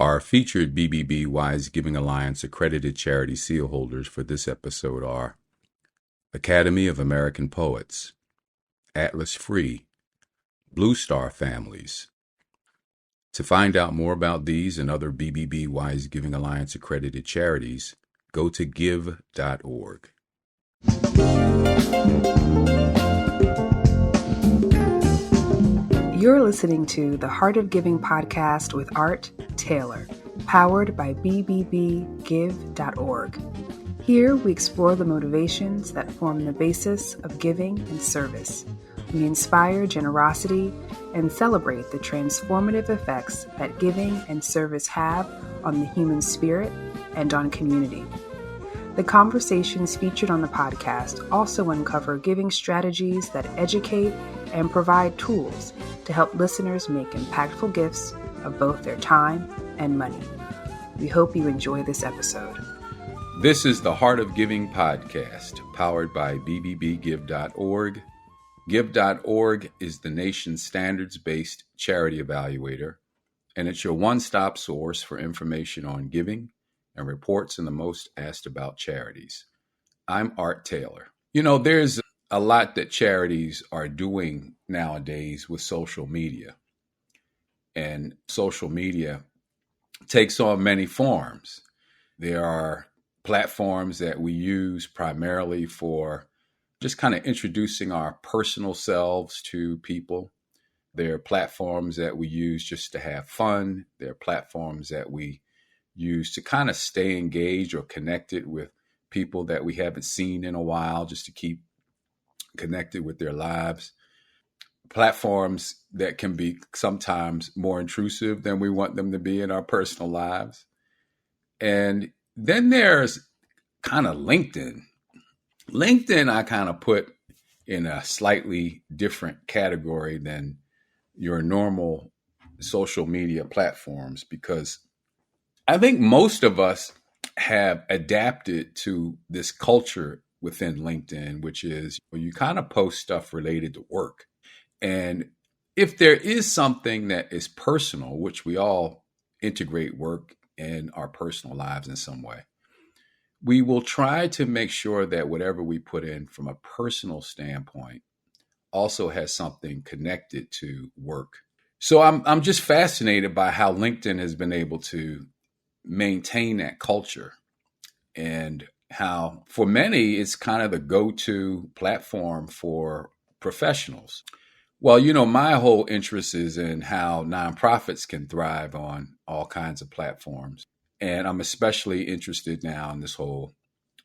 Our featured BBB Wise Giving Alliance accredited charity seal holders for this episode are Academy of American Poets, Atlas Free, Blue Star Families. To find out more about these and other BBB Wise Giving Alliance accredited charities, go to give.org. You're listening to the Heart of Giving podcast with Art Taylor, powered by bbbgive.org. Here we explore the motivations that form the basis of giving and service. We inspire generosity and celebrate the transformative effects that giving and service have on the human spirit and on community. The conversations featured on the podcast also uncover giving strategies that educate and provide tools to help listeners make impactful gifts of both their time and money. We hope you enjoy this episode. This is the Heart of Giving podcast, powered by bbbgive.org. Give.org is the nation's standards-based charity evaluator, and it's your one-stop source for information on giving and reports on the most asked about charities. I'm Art Taylor. You know, there's a lot that charities are doing nowadays with social media. And social media takes on many forms. There are platforms that we use primarily for just kind of introducing our personal selves to people. There are platforms that we use just to have fun. There are platforms that we use to kind of stay engaged or connected with people that we haven't seen in a while, just to keep connected with their lives. Platforms that can be sometimes more intrusive than we want them to be in our personal lives. And then there's kind of LinkedIn. LinkedIn, I kind of put in a slightly different category than your normal social media platforms, because I think most of us have adapted to this culture within LinkedIn, which is you kind of post stuff related to work. And if there is something that is personal, which we all integrate work in our personal lives in some way, we will try to make sure that whatever we put in from a personal standpoint also has something connected to work. So I'm just fascinated by how LinkedIn has been able to maintain that culture, and how for many it's kind of the go-to platform for professionals. Well, you know, my whole interest is in how nonprofits can thrive on all kinds of platforms. And I'm especially interested now in this whole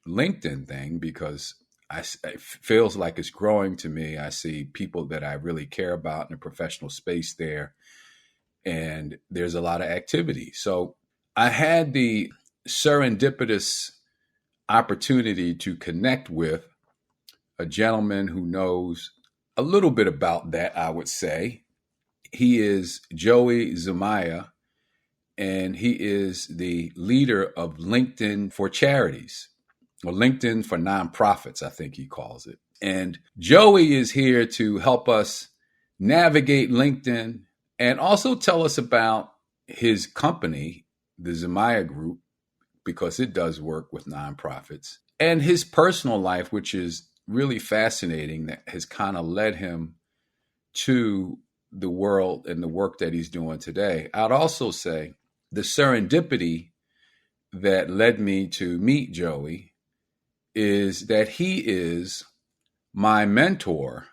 LinkedIn thing because it feels like it's growing to me. I see people that I really care about in the professional space there, and there's a lot of activity. So I had the serendipitous opportunity to connect with a gentleman who knows a little bit about that, I would say. He is Joey Zumaya, and he is the leader of LinkedIn for Charities, or LinkedIn for Nonprofits, I think he calls it. And Joey is here to help us navigate LinkedIn and also tell us about his company, the Zumaya Group, because it does work with nonprofits, and his personal life, which is really fascinating, that has kind of led him to the world and the work that he's doing today. I'd also say the serendipity that led me to meet Joey is that he is my mentor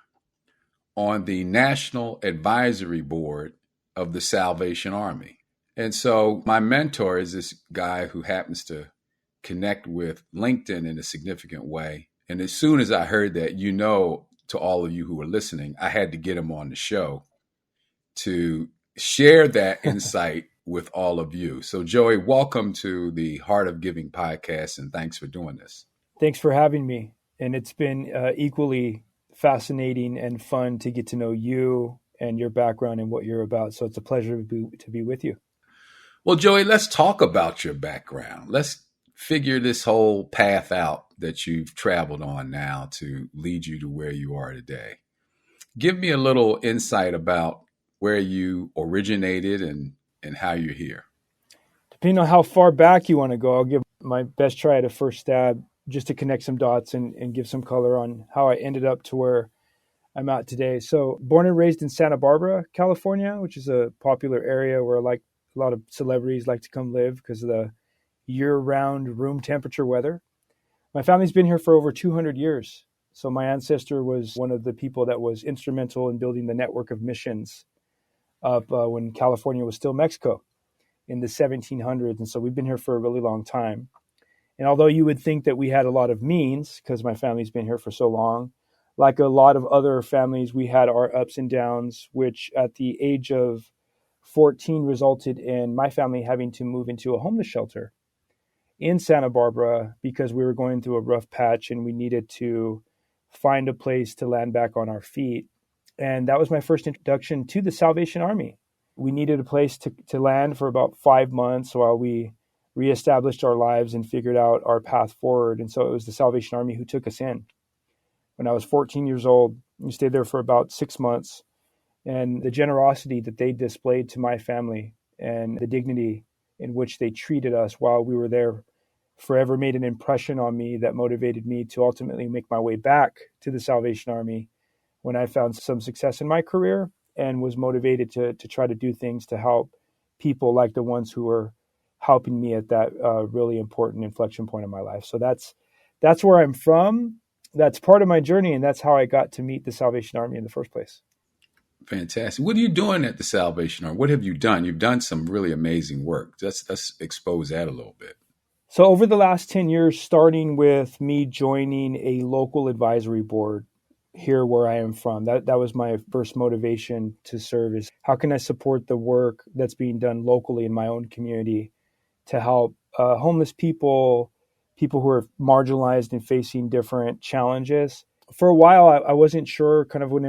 on the National Advisory Board of the Salvation Army. And so my mentor is this guy who happens to connect with LinkedIn in a significant way. And as soon as I heard that, you know, to all of you who are listening, I had to get him on the show to share that insight with all of you. So Joey, welcome to the Heart of Giving podcast, and thanks for doing this. Thanks for having me. And it's been equally fascinating and fun to get to know you and your background and what you're about. So it's a pleasure to be with you. Well, Joey, let's talk about your background. Let's figure this whole path out that you've traveled on now to lead you to where you are today. Give me a little insight about where you originated and how you're here. Depending on how far back you want to go, I'll give my best try at a first stab just to connect some dots and give some color on how I ended up to where I'm at today. So born and raised in Santa Barbara, California, which is a popular area where like a lot of celebrities like to come live because of the year-round room temperature weather. My family's been here for over 200 years. So my ancestor was one of the people that was instrumental in building the network of missions up when California was still Mexico in the 1700s. And so we've been here for a really long time. And although you would think that we had a lot of means because my family's been here for so long, like a lot of other families, we had our ups and downs, which at the age of 14 resulted in my family having to move into a homeless shelter in Santa Barbara because we were going through a rough patch and we needed to find a place to land back on our feet. And that was my first introduction to the Salvation Army. We needed a place to land for about 5 months while we reestablished our lives and figured out our path forward. And so it was the Salvation Army who took us in. When I was 14 years old, we stayed there for about 6 months. And the generosity that they displayed to my family and the dignity in which they treated us while we were there forever made an impression on me that motivated me to ultimately make my way back to the Salvation Army when I found some success in my career and was motivated to try to do things to help people like the ones who were helping me at that really important inflection point in my life. So that's where I'm from. That's part of my journey, and that's how I got to meet the Salvation Army in the first place. Fantastic. What are you doing at the Salvation Army? What have you done? You've done some really amazing work. Let's expose that a little bit. So over the last 10 years, starting with me joining a local advisory board here where I am from, that was my first motivation to serve is how can I support the work that's being done locally in my own community to help homeless people who are marginalized and facing different challenges. For a while, I wasn't sure kind of when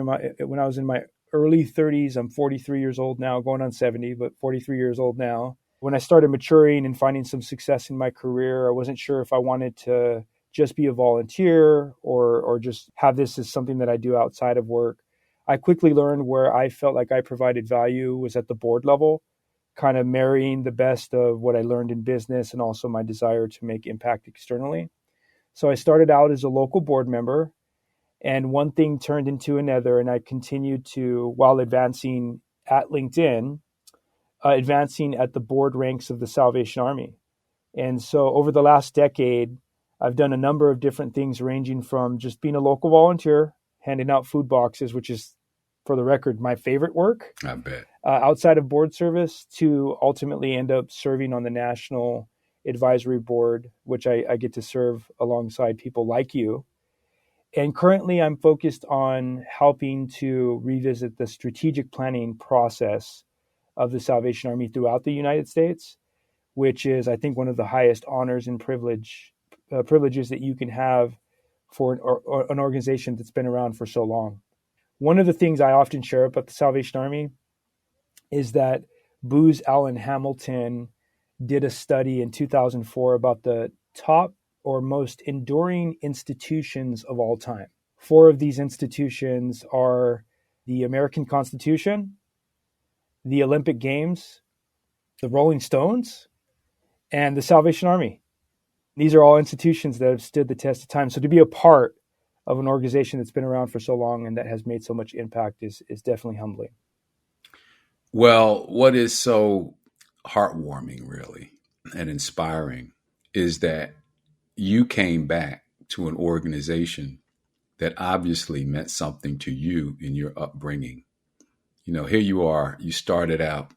I was in my early 30s. I'm 43 years old now, going on 70, but 43 years old now. When I started maturing and finding some success in my career, I wasn't sure if I wanted to just be a volunteer or just have this as something that I do outside of work. I quickly learned where I felt like I provided value was at the board level, kind of marrying the best of what I learned in business and also my desire to make impact externally. So I started out as a local board member, and one thing turned into another, and I continued to, while advancing at LinkedIn, advancing at the board ranks of the Salvation Army. And so over the last decade, I've done a number of different things ranging from just being a local volunteer, handing out food boxes, which is, for the record, my favorite work. I bet. Outside of board service to ultimately end up serving on the National Advisory Board, which I get to serve alongside people like you. And currently I'm focused on helping to revisit the strategic planning process of the Salvation Army throughout the United States, which is, I think, one of the highest honors and privileges that you can have for an organization that's been around for so long. One of the things I often share about the Salvation Army is that Booz Allen Hamilton did a study in 2004 about the top or most enduring institutions of all time. 4 of these institutions are the American Constitution, the Olympic Games, the Rolling Stones, and the Salvation Army. These are all institutions that have stood the test of time. So to be a part of an organization that's been around for so long and that has made so much impact is definitely humbling. Well, what is so heartwarming, really, and inspiring is that you came back to an organization that obviously meant something to you in your upbringing. You know, here you are, you started out,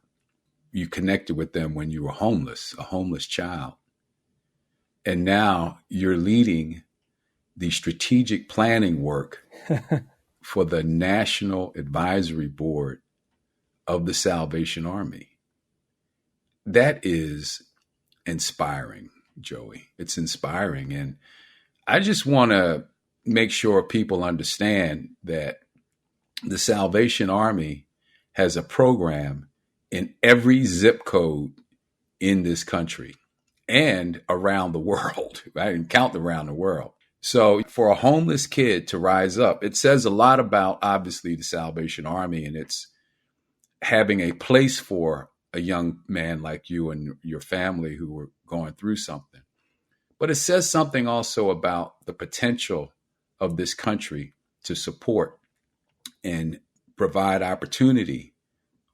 you connected with them when you were homeless, a homeless child. And now you're leading the strategic planning work for the National Advisory Board of the Salvation Army. That is inspiring, Joey. It's inspiring. And I just want to make sure people understand that the Salvation Army has a program in every zip code in this country and around the world. I didn't count around the world. So for a homeless kid to rise up, it says a lot about, obviously, the Salvation Army and its having a place for a young man like you and your family who were going through something. But it says something also about the potential of this country to support and provide opportunity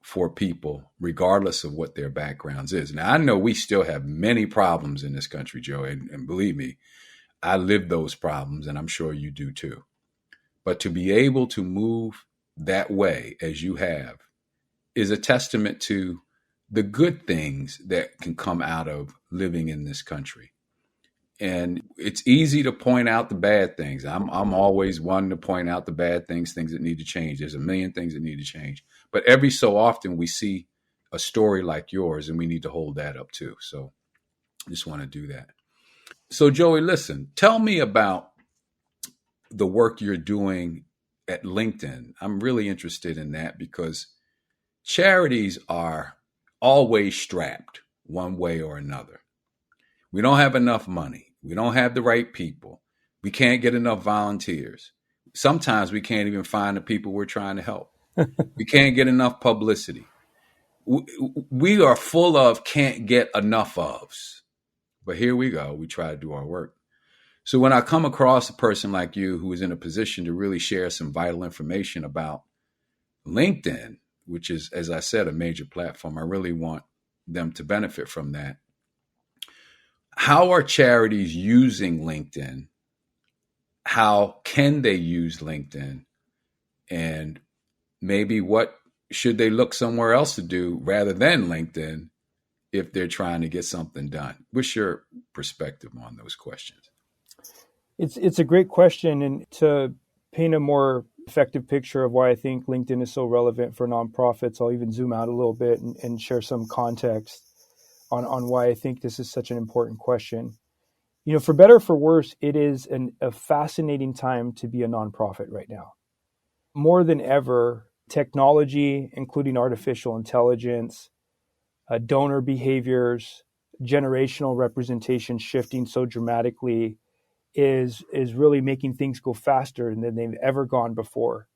for people, regardless of what their backgrounds is. Now, I know we still have many problems in this country, Joe, and believe me, I live those problems, and I'm sure you do too. But to be able to move that way as you have is a testament to the good things that can come out of living in this country. And it's easy to point out the bad things. I'm always one to point out the bad things, things that need to change. There's a million things that need to change. But every so often we see a story like yours, and we need to hold that up too. So I just want to do that. So Joey, listen, tell me about the work you're doing at LinkedIn. I'm really interested in that because charities are always strapped one way or another. We don't have enough money. We don't have the right people. We can't get enough volunteers. Sometimes we can't even find the people we're trying to help. We can't get enough publicity. We are full of can't get enough ofs. But here we go. We try to do our work. So when I come across a person like you who is in a position to really share some vital information about LinkedIn, which is, as I said, a major platform, I really want them to benefit from that. How are charities using LinkedIn? How can they use LinkedIn? And maybe what should they look somewhere else to do rather than LinkedIn if they're trying to get something done? What's your perspective on those questions? It's a great question, and to paint a more effective picture of why I think LinkedIn is so relevant for nonprofits, I'll even zoom out a little bit and share some context on why I think this is such an important question. You know, for better or for worse, it is a fascinating time to be a nonprofit right now. More than ever, technology, including artificial intelligence, donor behaviors, generational representation shifting so dramatically is really making things go faster than they've ever gone before.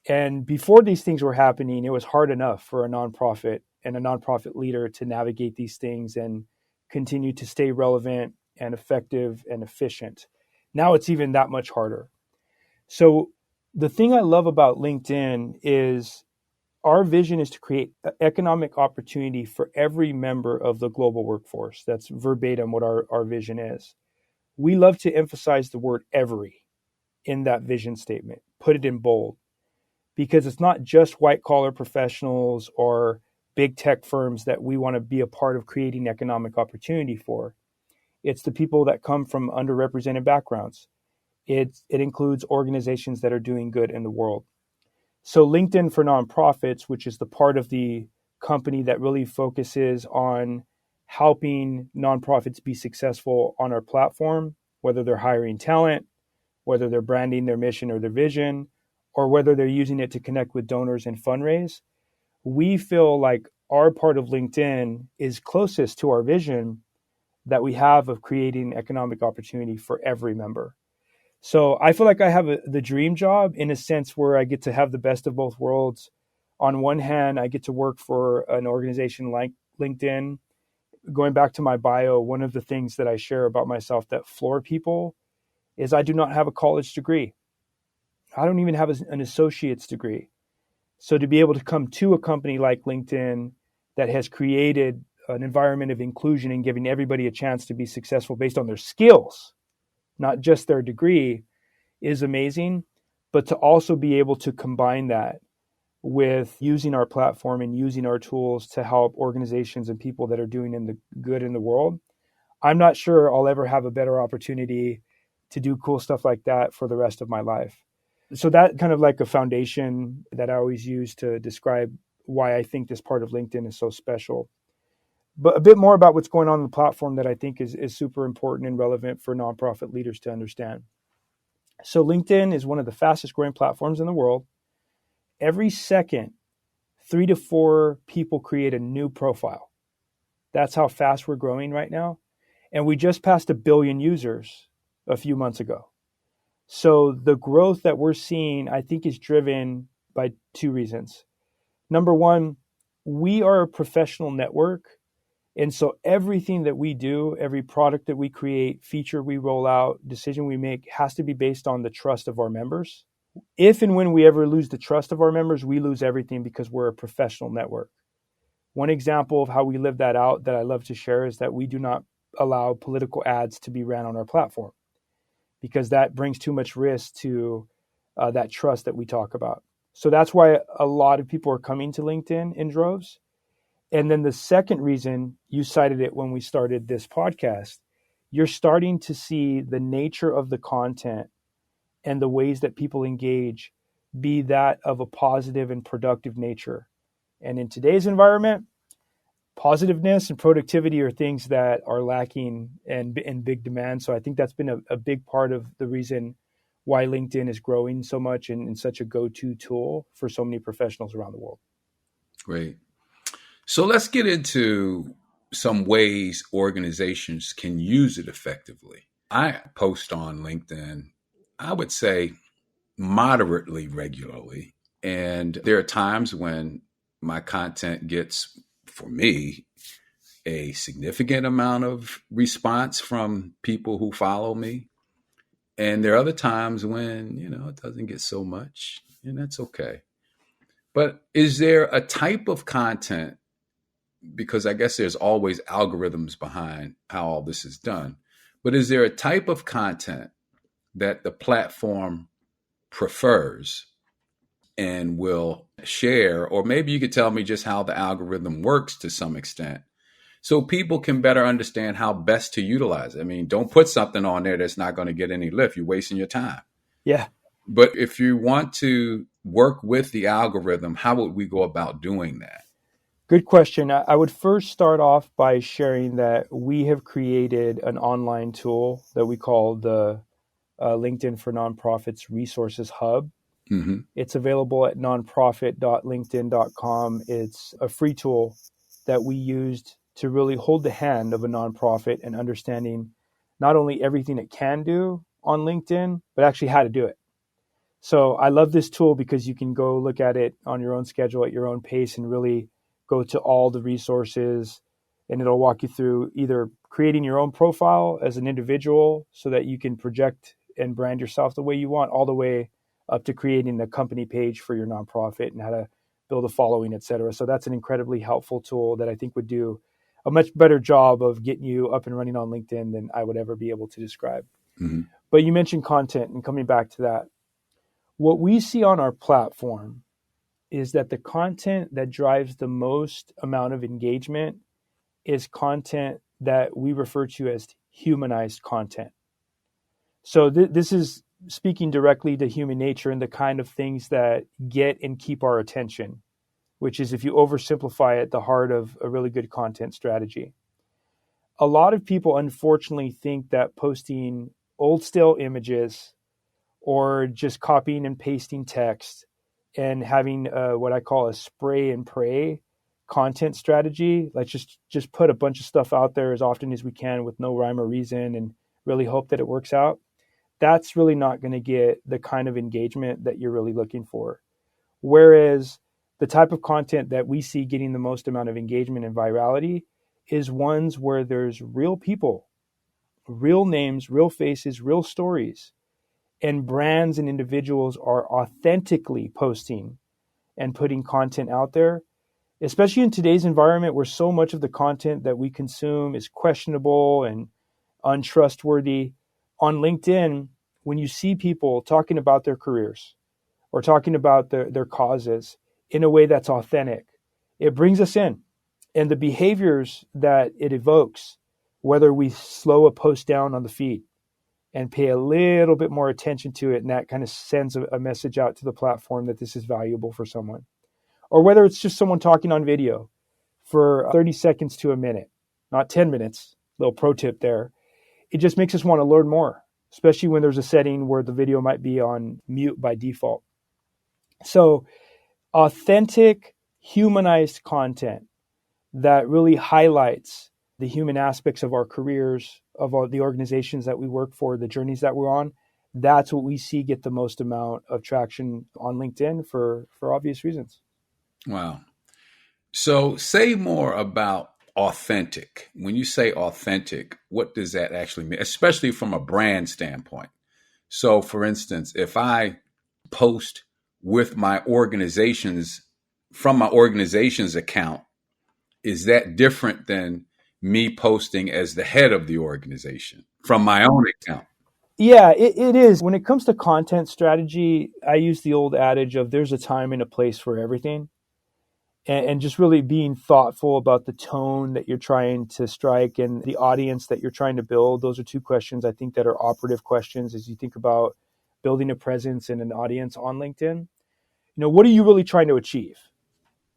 And before these things were happening, it was hard enough for a nonprofit and a nonprofit leader to navigate these things and continue to stay relevant and effective and efficient. Now it's even that much harder. So the thing I love about LinkedIn is our vision is to create economic opportunity for every member of the global workforce. That's verbatim what our vision is. We love to emphasize the word every in that vision statement, put it in bold, because it's not just white collar professionals or big tech firms that we want to be a part of creating economic opportunity for. It's the people that come from underrepresented backgrounds. It includes organizations that are doing good in the world. So LinkedIn for Nonprofits, which is the part of the company that really focuses on helping nonprofits be successful on our platform, whether they're hiring talent, whether they're branding their mission or their vision, or whether they're using it to connect with donors and fundraise, we feel like our part of LinkedIn is closest to our vision that we have of creating economic opportunity for every member. So I feel like I have the dream job in a sense where I get to have the best of both worlds. On one hand, I get to work for an organization like LinkedIn. Going back to my bio, one of the things that I share about myself that floor people is I do not have a college degree. I don't even have an associate's degree. So to be able to come to a company like LinkedIn that has created an environment of inclusion and giving everybody a chance to be successful based on their skills, not just their degree, is amazing. But to also be able to combine that with using our platform and using our tools to help organizations and people that are doing the good in the world, I'm not sure I'll ever have a better opportunity to do cool stuff like that for the rest of my life. So that kind of like a foundation that I always use to describe why I think this part of LinkedIn is so special. But a bit more about what's going on the platform that I think is super important and relevant for nonprofit leaders to understand. So LinkedIn is one of the fastest growing platforms in the world. Every second, 3 to 4 people create a new profile. That's how fast we're growing right now. And we just passed 1 billion users a few months ago. So the growth that we're seeing, I think, is driven by 2 reasons. Number one, we are a professional network. And so everything that we do, every product that we create, feature we roll out, decision we make has to be based on the trust of our members. If and when we ever lose the trust of our members, we lose everything because we're a professional network. One example of how we live that out that I love to share is that we do not allow political ads to be ran on our platform because that brings too much risk to that trust that we talk about. So that's why a lot of people are coming to LinkedIn in droves. And then the second reason, you cited it when we started this podcast, you're starting to see the nature of the content and the ways that people engage be that of a positive and productive nature. And in today's environment, positiveness and productivity are things that are lacking and in big demand. So I think that's been a big part of the reason why LinkedIn is growing so much and such a go-to tool for so many professionals around the world. Great. So let's get into some ways organizations can use it effectively. I post on LinkedIn, I would say moderately regularly. And there are times when my content gets, for me, a significant amount of response from people who follow me. And there are other times when, it doesn't get so much, and that's okay. But is there a type of content, because I guess there's always algorithms behind how all this is done, but is there a type of content that the platform prefers and will share? Or maybe you could tell me just how the algorithm works to some extent so people can better understand how best to utilize it. I mean, don't put something on there that's not going to get any lift. You're wasting your time. Yeah. But if you want to work with the algorithm, how would we go about doing that? Good question. I would first start off by sharing that we have created an online tool that we call the LinkedIn for Nonprofits Resources Hub. Mm-hmm. It's available at nonprofit.linkedin.com. It's a free tool that we used to really hold the hand of a nonprofit and understanding not only everything it can do on LinkedIn, but actually how to do it. So I love this tool because you can go look at it on your own schedule at your own pace and really go to all the resources, and it'll walk you through either creating your own profile as an individual so that you can project and brand yourself the way you want, all the way up to creating a company page for your nonprofit and how to build a following, et cetera. So that's an incredibly helpful tool that I think would do a much better job of getting you up and running on LinkedIn than I would ever be able to describe. Mm-hmm. But you mentioned content, and coming back to that, what we see on our platform is that the content that drives the most amount of engagement is content that we refer to as humanized content. So this is speaking directly to human nature and the kind of things that get and keep our attention, which is, if you oversimplify it, the heart of a really good content strategy. A lot of people unfortunately think that posting old stale images or just copying and pasting text and having what I call a spray and pray content strategy, like just put a bunch of stuff out there as often as we can with no rhyme or reason and really hope that it works out, that's really not going to get the kind of engagement that you're really looking for. Whereas the type of content that we see getting the most amount of engagement and virality is ones where there's real people, real names, real faces, real stories, and brands and individuals are authentically posting and putting content out there, especially in today's environment where so much of the content that we consume is questionable and untrustworthy. On LinkedIn, when you see people talking about their careers or talking about their causes in a way that's authentic, it brings us in. And the behaviors that it evokes, whether we slow a post down on the feed and pay a little bit more attention to it, and that kind of sends a message out to the platform that this is valuable for someone. Or whether it's just someone talking on video for 30 seconds to a minute, not 10 minutes, little pro tip there. It just makes us want to learn more, especially when there's a setting where the video might be on mute by default. So authentic, humanized content that really highlights the human aspects of our careers, of the organizations that we work for, the journeys that we're on, that's what we see get the most amount of traction on LinkedIn for obvious reasons. Wow. So say more about authentic. When you say authentic, what does that actually mean, especially from a brand standpoint? So, for instance, if I post with my organization's from my organization's account, is that different than me posting as the head of the organization from my own account? Yeah, it is. When it comes to content strategy, I use the old adage of there's a time and a place for everything. And just really being thoughtful about the tone that you're trying to strike and the audience that you're trying to build. Those are two questions I think that are operative questions as you think about building a presence and an audience on LinkedIn. What are you really trying to achieve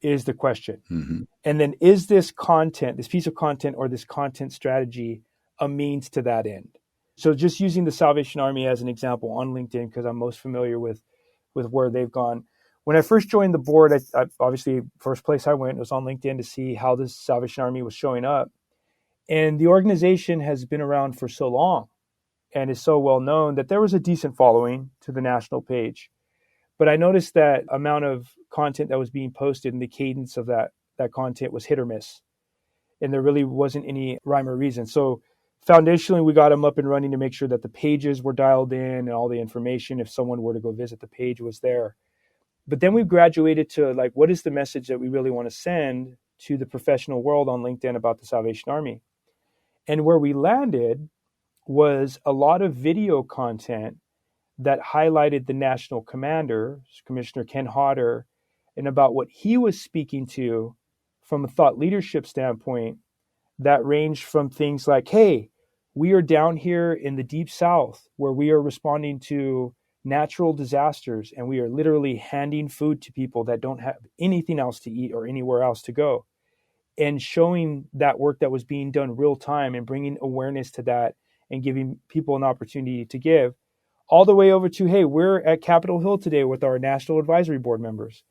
is the question. Mm-hmm. And then is this content, this piece of content or this content strategy a means to that end? So just using the Salvation Army as an example on LinkedIn, because I'm most familiar with where they've gone. When I first joined the board, I obviously first place I went was on LinkedIn to see how this Salvation Army was showing up. And the organization has been around for so long and is so well known that there was a decent following to the national page. But I noticed that amount of content that was being posted and the cadence of that content was hit or miss. And there really wasn't any rhyme or reason. So foundationally, we got them up and running to make sure that the pages were dialed in and all the information, if someone were to go visit the page, was there. But then we've graduated to like, what is the message that we really want to send to the professional world on LinkedIn about the Salvation Army? And where we landed was a lot of video content that highlighted the national commander, Commissioner Ken Hodder, and about what he was speaking to from a thought leadership standpoint that ranged from things like, hey, we are down here in the deep south where we are responding to natural disasters and we are literally handing food to people that don't have anything else to eat or anywhere else to go, and showing that work that was being done real time and bringing awareness to that and giving people an opportunity to give, all the way over to, hey, we're at Capitol Hill today with our National Advisory Board members,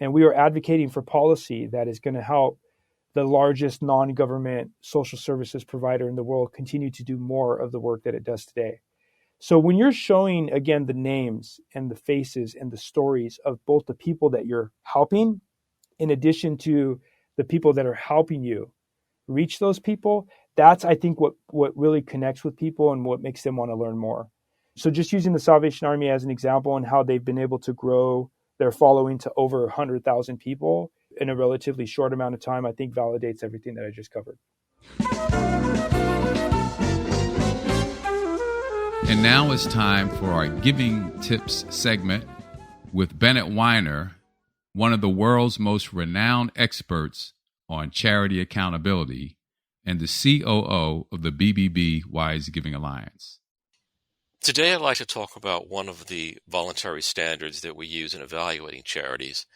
and we are advocating for policy that is going to help the largest non-government social services provider in the world continue to do more of the work that it does today. So when you're showing, again, the names and the faces and the stories of both the people that you're helping, in addition to the people that are helping you reach those people, that's, I think, what really connects with people and what makes them want to learn more. So just using the Salvation Army as an example and how they've been able to grow their following to over 100,000 people in a relatively short amount of time, I think validates everything that I just covered. And now it's time for our Giving Tips segment with Bennett Weiner, one of the world's most renowned experts on charity accountability and the COO of the BBB Wise Giving Alliance. Today, I'd like to talk about one of the voluntary standards that we use in evaluating charities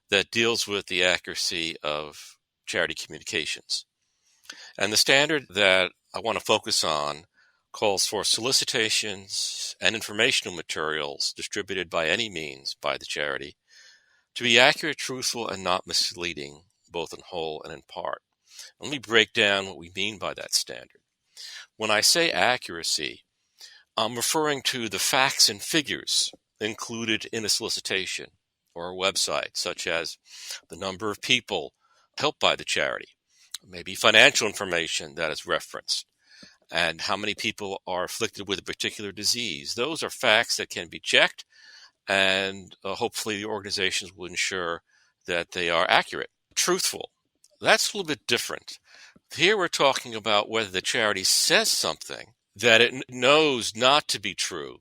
that deals with the accuracy of charity communications. And the standard that I want to focus on calls for solicitations and informational materials distributed by any means by the charity to be accurate, truthful, and not misleading, both in whole and in part. Let me break down what we mean by that standard. When I say accuracy, I'm referring to the facts and figures included in a solicitation or a website, such as the number of people helped by the charity, maybe financial information that is referenced, and how many people are afflicted with a particular disease. Those are facts that can be checked, and hopefully the organizations will ensure that they are accurate. Truthful, that's a little bit different. Here we're talking about whether the charity says something that it knows not to be true.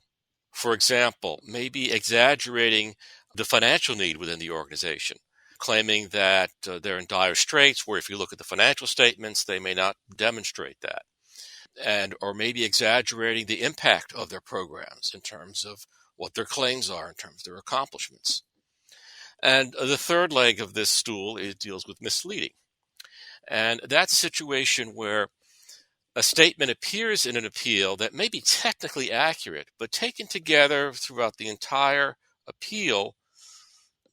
For example, maybe exaggerating the financial need within the organization, claiming that they're in dire straits, where if you look at the financial statements, they may not demonstrate that. Or maybe exaggerating the impact of their programs in terms of what their claims are, in terms of their accomplishments. And the third leg of this stool deals with misleading. And that's a situation where a statement appears in an appeal that may be technically accurate, but taken together throughout the entire appeal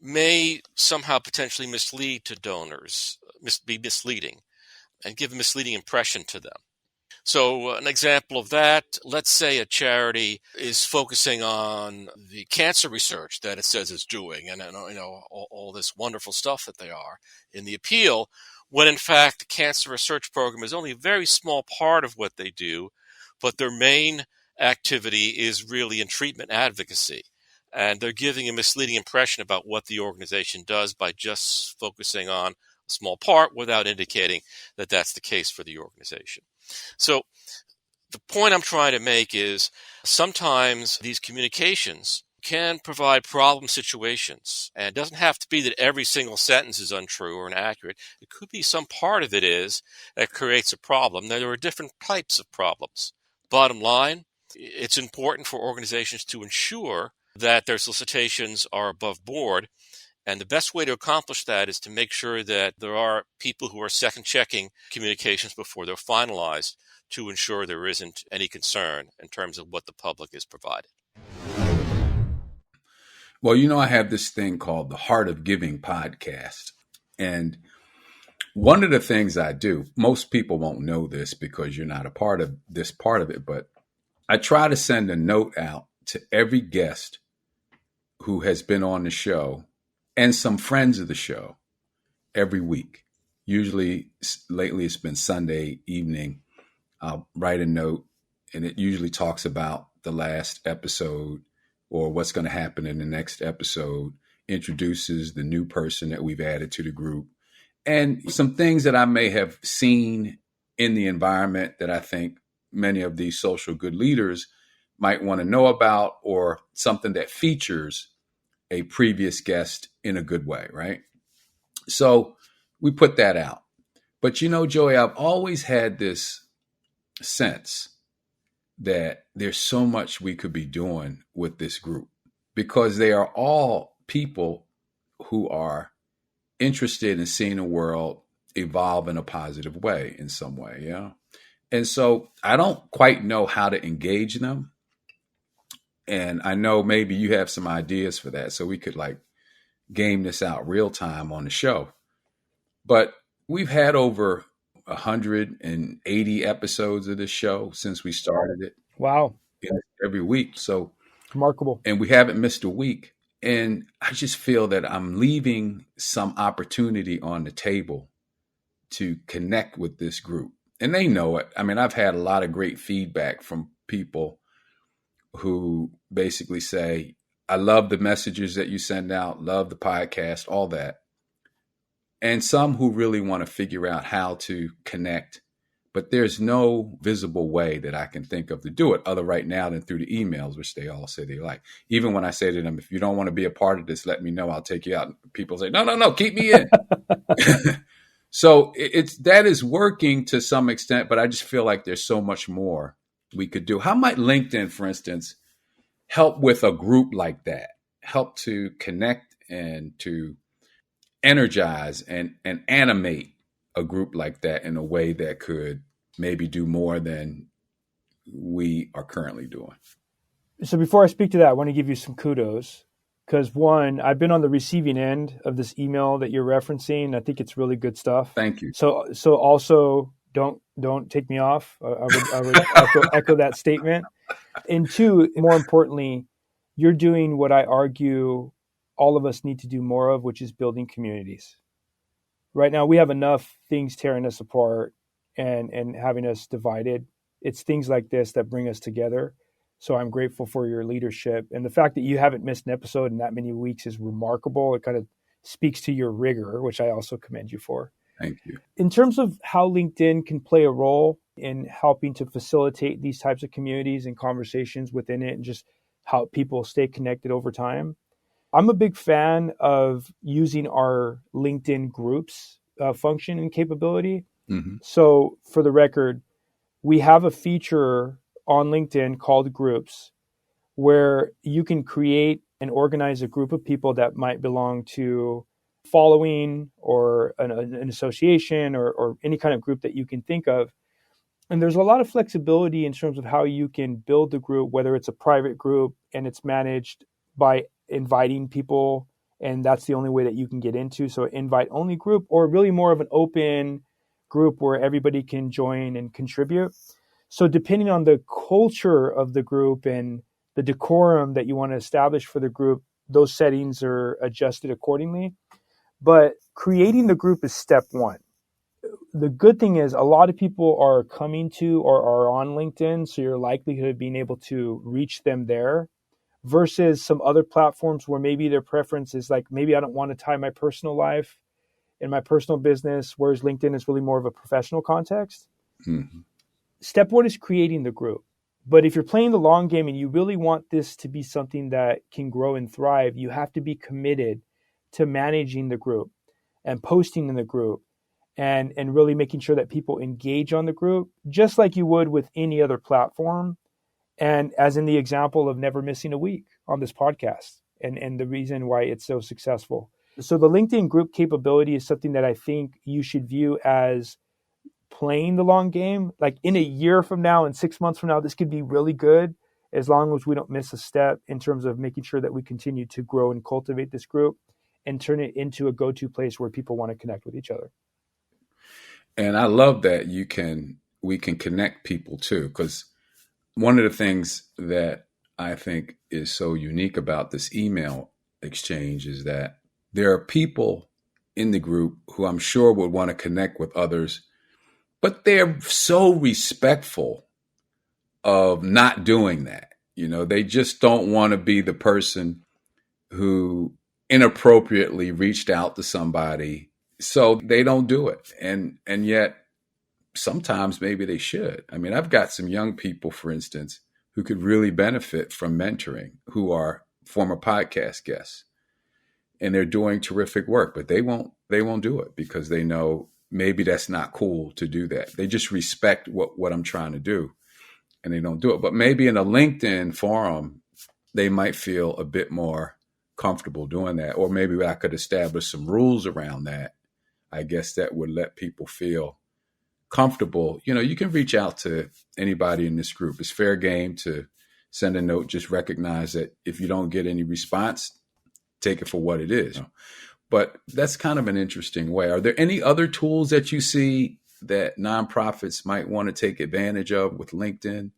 may somehow potentially mislead to donors, be misleading, and give a misleading impression to them. So an example of that, let's say a charity is focusing on the cancer research that it says it's doing and all this wonderful stuff that they are in the appeal, when in fact the cancer research program is only a very small part of what they do, but their main activity is really in treatment advocacy. And they're giving a misleading impression about what the organization does by just focusing on a small part without indicating that that's the case for the organization. So the point I'm trying to make is sometimes these communications can provide problem situations. And it doesn't have to be that every single sentence is untrue or inaccurate. It could be some part of it is that creates a problem. Now, there are different types of problems. Bottom line, it's important for organizations to ensure that their solicitations are above board. And the best way to accomplish that is to make sure that there are people who are second checking communications before they're finalized to ensure there isn't any concern in terms of what the public is provided. Well, I have this thing called the Heart of Giving podcast. And one of the things I do, most people won't know this because you're not a part of this part of it, but I try to send a note out to every guest who has been on the show and some friends of the show every week. Usually, lately, it's been Sunday evening. I'll write a note, and it usually talks about the last episode or what's going to happen in the next episode, introduces the new person that we've added to the group, and some things that I may have seen in the environment that I think many of these social good leaders might want to know about, or something that features a previous guest in a good way, right? So we put that out. But Joey, I've always had this sense that there's so much we could be doing with this group, because they are all people who are interested in seeing the world evolve in a positive way in some way. Yeah. And so I don't quite know how to engage them. And I know maybe you have some ideas for that, so we could game this out real time on the show. But we've had over 180 episodes of this show since we started it. Wow. Every week. So remarkable. And we haven't missed a week. And I just feel that I'm leaving some opportunity on the table to connect with this group. And they know it. I mean, I've had a lot of great feedback from people who basically say, I love the messages that you send out, love the podcast, all that. And some who really want to figure out how to connect, but there's no visible way that I can think of to do it other right now than through the emails, which they all say they like. Even when I say to them, if you don't want to be a part of this, let me know, I'll take you out. People say, no, keep me in. So that is working to some extent, but I just feel like there's so much more we could do. How might LinkedIn, for instance, help with a group like that? Help to connect and to energize and animate a group like that in a way that could maybe do more than we are currently doing. So before I speak to that, I want to give you some kudos, because one, I've been on the receiving end of this email that you're referencing. I think it's really good stuff. Thank you. So also don't take me off. I would echo that statement. And two, more importantly, you're doing what I argue all of us need to do more of, which is building communities. Right now, we have enough things tearing us apart and having us divided. It's things like this that bring us together. So I'm grateful for your leadership. And the fact that you haven't missed an episode in that many weeks is remarkable. It kind of speaks to your rigor, which I also commend you for. Thank you. In terms of how LinkedIn can play a role in helping to facilitate these types of communities and conversations within it, and just how people stay connected over time, I'm a big fan of using our LinkedIn groups function and capability. Mm-hmm. So for the record, we have a feature on LinkedIn called groups, where you can create and organize a group of people that might belong to following or an association or any kind of group that you can think of. And there's a lot of flexibility in terms of how you can build the group, whether it's a private group and it's managed by inviting people, and that's the only way that you can get into. So invite only group, or really more of an open group where everybody can join and contribute. So depending on the culture of the group and the decorum that you want to establish for the group, those settings are adjusted accordingly. But creating the group is step one. The good thing is a lot of people are coming to or are on LinkedIn, so your likelihood of being able to reach them there versus some other platforms where maybe their preference is like, maybe I don't want to tie my personal life in my personal business, whereas LinkedIn is really more of a professional context. Mm-hmm. Step one is creating the group. But if you're playing the long game and you really want this to be something that can grow and thrive, you have to be committed to managing the group and posting in the group and really making sure that people engage on the group, just like you would with any other platform. And as in the example of never missing a week on this podcast and the reason why it's so successful. So the LinkedIn group capability is something that I think you should view as playing the long game. Like in a year from now and 6 months from now, this could be really good as long as we don't miss a step in terms of making sure that we continue to grow and cultivate this group and turn it into a go-to place where people want to connect with each other. And I love that we can connect people too, because one of the things that I think is so unique about this email exchange is that there are people in the group who I'm sure would want to connect with others, but they're so respectful of not doing that. They just don't want to be the person who inappropriately reached out to somebody, so they don't do it. And yet sometimes maybe they should. I mean, I've got some young people, for instance, who could really benefit from mentoring, who are former podcast guests, and they're doing terrific work, but they won't do it because they know maybe that's not cool to do that. They just respect what I'm trying to do, and they don't do it. But maybe in a LinkedIn forum, they might feel a bit more comfortable doing that, or maybe I could establish some rules around that. I guess that would let people feel comfortable. You can reach out to anybody in this group. It's fair game to send a note. Just recognize that if you don't get any response, take it for what it is. But that's kind of an interesting way. Are there any other tools that you see that nonprofits might want to take advantage of with LinkedIn?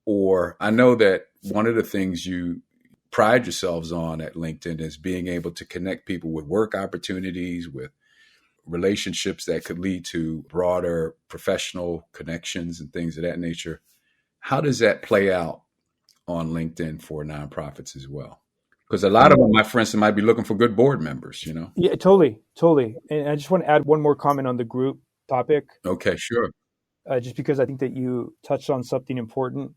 Or I know that one of the things you pride yourselves on at LinkedIn is being able to connect people with work opportunities, with relationships that could lead to broader professional connections and things of that nature. How does that play out on LinkedIn for nonprofits as well? Because a lot of them, for instance, might be looking for good board members, Yeah, totally. And I just want to add one more comment on the group topic. Okay, sure. Just because I think that you touched on something important.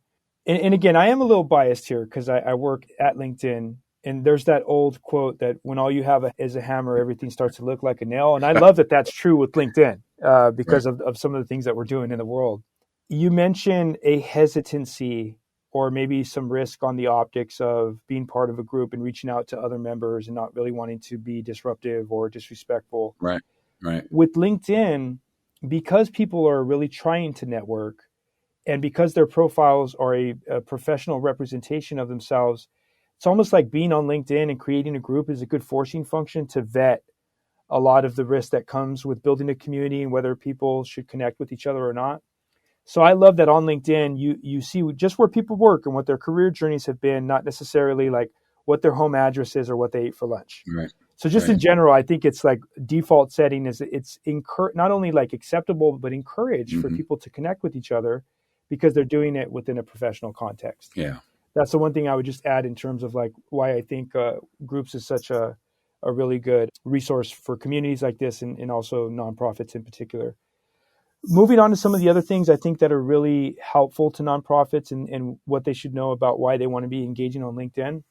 And again, I am a little biased here because I work at LinkedIn. And there's that old quote that when all you have is a hammer, everything starts to look like a nail. And I love that that's true with LinkedIn because Right. of some of the things that we're doing in the world. You mentioned a hesitancy or maybe some risk on the optics of being part of a group and reaching out to other members and not really wanting to be disruptive or disrespectful. Right. Right. With LinkedIn, because people are really trying to network and because their profiles are a professional representation of themselves, it's almost like being on LinkedIn and creating a group is a good forcing function to vet a lot of the risk that comes with building a community and whether people should connect with each other or not. So I love that on LinkedIn, you see just where people work and what their career journeys have been, not necessarily like what their home address is or what they ate for lunch. Right. So just in Right. general, I think it's like default setting is it's not only like acceptable, but encouraged for Mm-hmm. people to connect with each other because they're doing it within a professional context. Yeah. That's the one thing I would just add in terms of like why I think groups is such a really good resource for communities like this and also nonprofits in particular. Moving on to some of the other things I think that are really helpful to nonprofits and what they should know about why they want to be engaging on LinkedIn.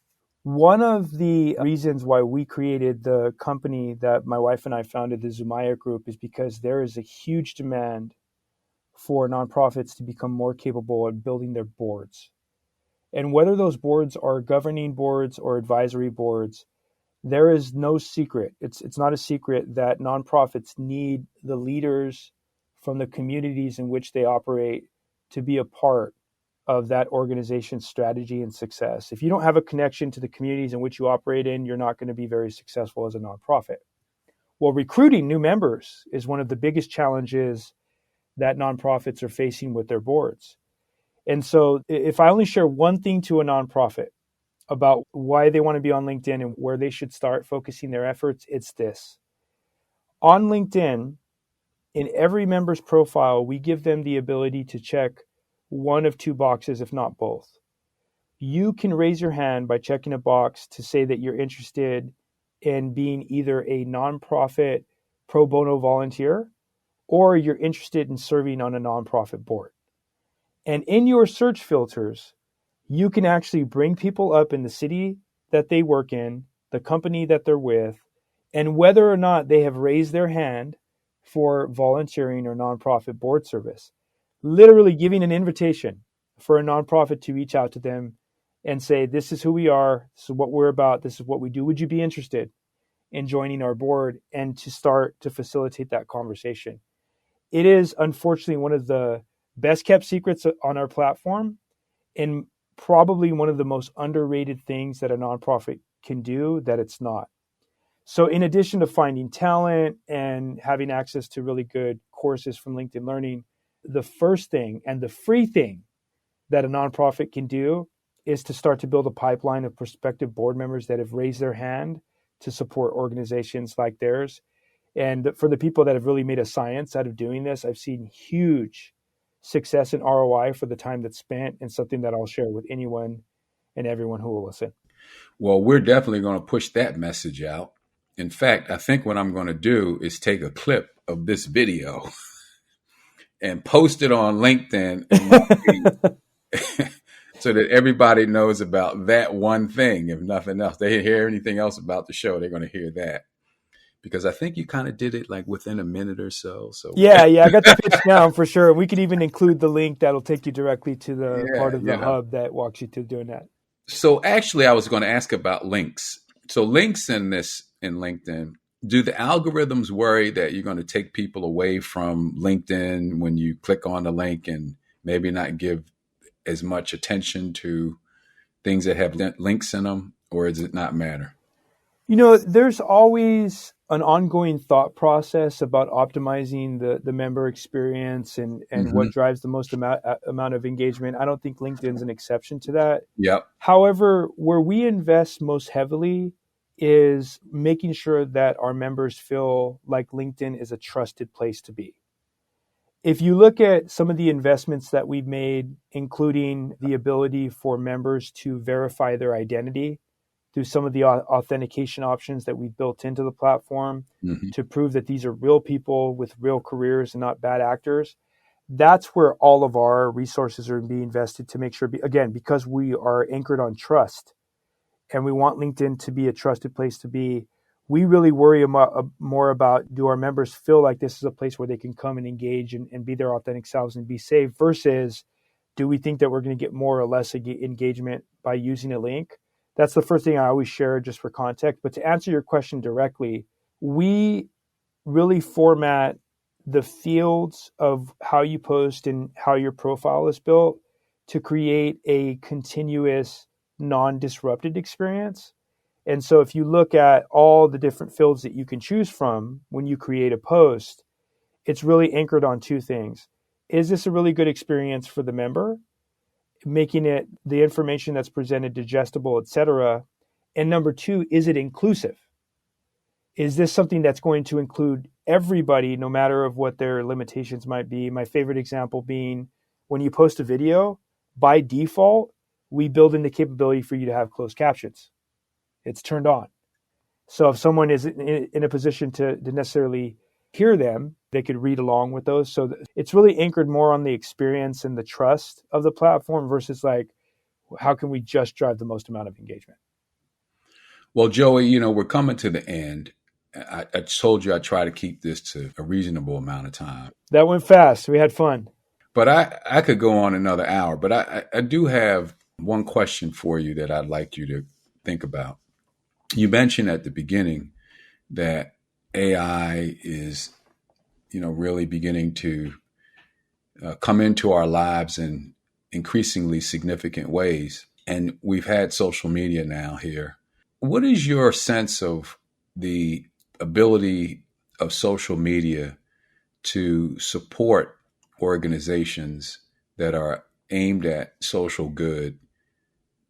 One of the reasons why we created the company that my wife and I founded, the Zumaya Group, is because there is a huge demand for nonprofits to become more capable at building their boards. And whether those boards are governing boards or advisory boards, there is no secret. It's not a secret that nonprofits need the leaders from the communities in which they operate to be a part of that organization's strategy and success. If you don't have a connection to the communities in which you operate in, you're not going to be very successful as a nonprofit. Well, recruiting new members is one of the biggest challenges that nonprofits are facing with their boards. And so if I only share one thing to a nonprofit about why they want to be on LinkedIn and where they should start focusing their efforts, it's this. On LinkedIn, in every member's profile, we give them the ability to check one of two boxes, if not both. You can raise your hand by checking a box to say that you're interested in being either a nonprofit pro bono volunteer or you're interested in serving on a nonprofit board. And in your search filters, you can actually bring people up in the city that they work in, the company that they're with, and whether or not they have raised their hand for volunteering or nonprofit board service. Literally giving an invitation for a nonprofit to reach out to them and say, this is who we are, this is what we're about, this is what we do. Would you be interested in joining our board? And to start to facilitate that conversation. It is unfortunately one of the best kept secrets on our platform and probably one of the most underrated things that a nonprofit can do that it's not. So in addition to finding talent and having access to really good courses from LinkedIn Learning, the first thing and the free thing that a nonprofit can do is to start to build a pipeline of prospective board members that have raised their hand to support organizations like theirs. And for the people that have really made a science out of doing this, I've seen huge success and ROI for the time that's spent, and something that I'll share with anyone and everyone who will listen. Well, we're definitely going to push that message out. In fact, I think what I'm going to do is take a clip of this video and post it on LinkedIn in my feed so that everybody knows about that one thing. If nothing else, they hear anything else about the show, they're going to hear that. Because I think you kind of did it like within a minute or so. So yeah, I got the pitch down for sure. We could even include the link that'll take you directly to the part of the hub that walks you through doing that. So actually, I was going to ask about links. So links in LinkedIn, do the algorithms worry that you're going to take people away from LinkedIn when you click on the link and maybe not give as much attention to things that have links in them, or does it not matter? There's always an ongoing thought process about optimizing the member experience and what drives the most amount of engagement. I don't think LinkedIn's an exception to that. Yep. However, where we invest most heavily is making sure that our members feel like LinkedIn is a trusted place to be. If you look at some of the investments that we've made, including the ability for members to verify their identity through some of the authentication options that we've built into the platform to prove that these are real people with real careers and not bad actors, that's where all of our resources are being invested to make sure, again, because we are anchored on trust and we want LinkedIn to be a trusted place to be, we really worry more about, do our members feel like this is a place where they can come and engage and be their authentic selves and be safe, versus do we think that we're going to get more or less engagement by using a link? That's the first thing I always share just for context. But to answer your question directly, we really format the fields of how you post and how your profile is built to create a continuous, non-disrupted experience. And so if you look at all the different fields that you can choose from when you create a post, it's really anchored on two things. Is this a really good experience for the member? Making it the information that's presented digestible, et cetera. And number two, is it inclusive? Is this something that's going to include everybody, no matter of what their limitations might be? My favorite example being when you post a video, by default, we build in the capability for you to have closed captions. It's turned on. So if someone is in a position to necessarily hear them, they could read along with those. So it's really anchored more on the experience and the trust of the platform versus like, how can we just drive the most amount of engagement? Well, Joey, we're coming to the end. I told you I try to keep this to a reasonable amount of time. That went fast. We had fun. But I could go on another hour. But I do have one question for you that I'd like you to think about. You mentioned at the beginning that AI is, really beginning to come into our lives in increasingly significant ways. And we've had social media now here. What is your sense of the ability of social media to support organizations that are aimed at social good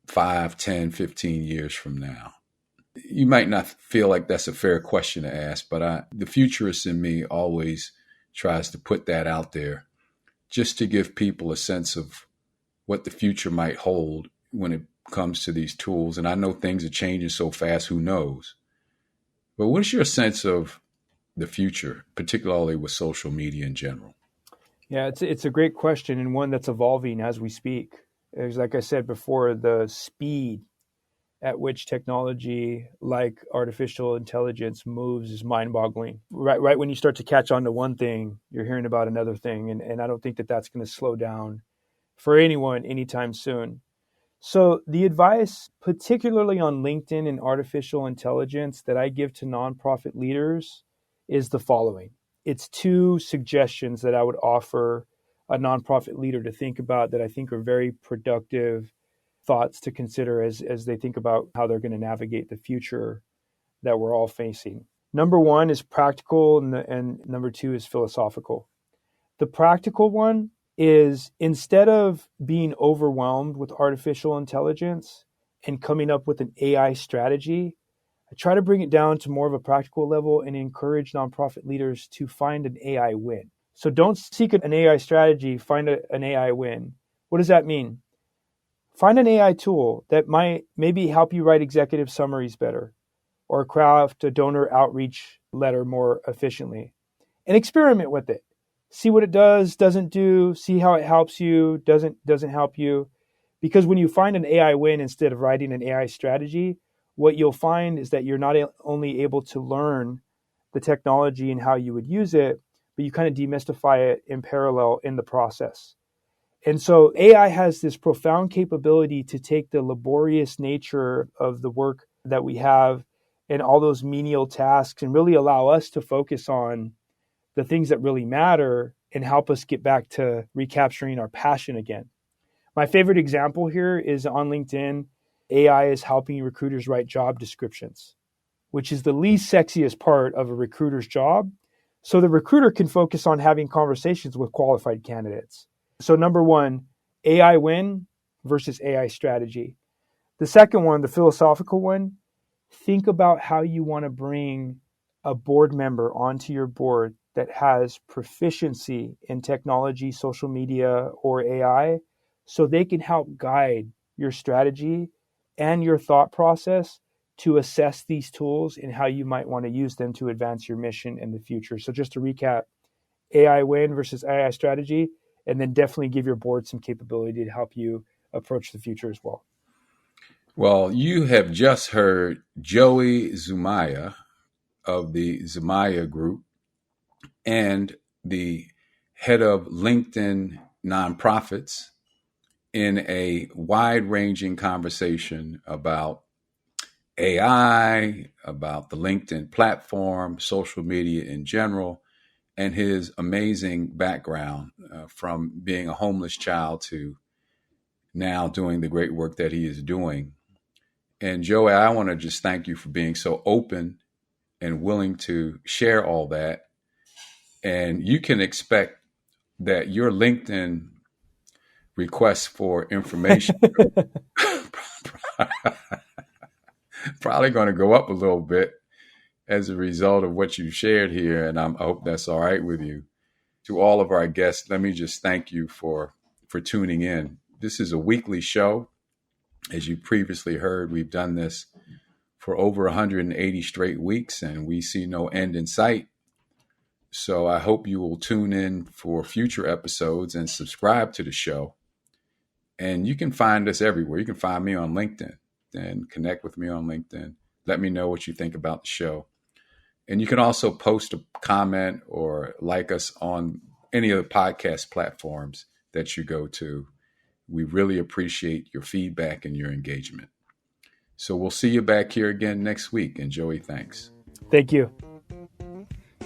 5, 10, 15 years from now? You might not feel like that's a fair question to ask, but the futurist in me always tries to put that out there just to give people a sense of what the future might hold when it comes to these tools. And I know things are changing so fast, who knows? But what's your sense of the future, particularly with social media in general? Yeah, it's a great question, and one that's evolving as we speak. As like I said before, the speed at which technology like artificial intelligence moves is mind-boggling. Right when you start to catch on to one thing, you're hearing about another thing, and I don't think that that's going to slow down for anyone anytime soon. So the advice, particularly on LinkedIn and artificial intelligence, that I give to nonprofit leaders is the following. It's 2 suggestions that I would offer a nonprofit leader to think about that I think are very productive thoughts to consider as they think about how they're going to navigate the future that we're all facing. Number 1 is practical, and number 2 is philosophical. The practical one is, instead of being overwhelmed with artificial intelligence and coming up with an AI strategy, I try to bring it down to more of a practical level and encourage nonprofit leaders to find an AI win. So don't seek an AI strategy, find an AI win. What does that mean? Find an AI tool that might maybe help you write executive summaries better or craft a donor outreach letter more efficiently, and experiment with it. See what it does, doesn't do, see how it helps you, doesn't help you. Because when you find an AI win instead of writing an AI strategy, what you'll find is that you're not only able to learn the technology and how you would use it, but you kind of demystify it in parallel in the process. And so AI has this profound capability to take the laborious nature of the work that we have and all those menial tasks and really allow us to focus on the things that really matter and help us get back to recapturing our passion again. My favorite example here is on LinkedIn. AI is helping recruiters write job descriptions, which is the least sexiest part of a recruiter's job. So the recruiter can focus on having conversations with qualified candidates. So number 1, AI win versus AI strategy. The second one, the philosophical one, think about how you want to bring a board member onto your board that has proficiency in technology, social media, or AI, so they can help guide your strategy and your thought process to assess these tools and how you might want to use them to advance your mission in the future. So just to recap, AI win versus AI strategy, and then definitely give your board some capability to help you approach the future as well. Well, you have just heard Joey Zumaya of the Zumaya Group and the head of LinkedIn nonprofits in a wide-ranging conversation about AI, about the LinkedIn platform, social media in general, and his amazing background from being a homeless child to now doing the great work that he is doing. And Joey, I want to just thank you for being so open and willing to share all that. And you can expect that your LinkedIn requests for information probably going to go up a little bit as a result of what you shared here. And I hope that's all right with you. To all of our guests, let me just thank you for tuning in. This is a weekly show. As you previously heard, we've done this for over 180 straight weeks, and we see no end in sight. So I hope you will tune in for future episodes and subscribe to the show. And you can find us everywhere. You can find me on LinkedIn and connect with me on LinkedIn. Let me know what you think about the show. And you can also post a comment or like us on any of the podcast platforms that you go to. We really appreciate your feedback and your engagement. So we'll see you back here again next week. And Joey, thanks. Thank you.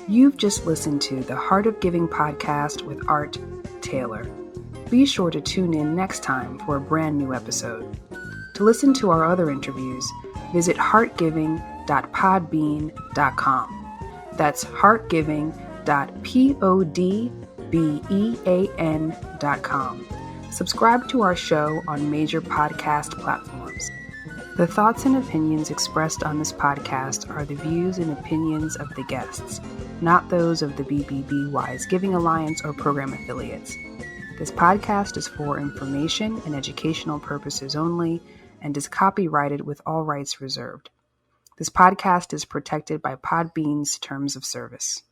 You've just listened to the Heart of Giving podcast with Art Taylor. Be sure to tune in next time for a brand new episode. To listen to our other interviews, visit heartgiving.podbean.com. That's heartgiving.podbean.com. Subscribe to our show on major podcast platforms. The thoughts and opinions expressed on this podcast are the views and opinions of the guests, not those of the BBB Giving Alliance or program affiliates. This podcast is for information and educational purposes only and is copyrighted with all rights reserved. This podcast is protected by Podbean's terms of service.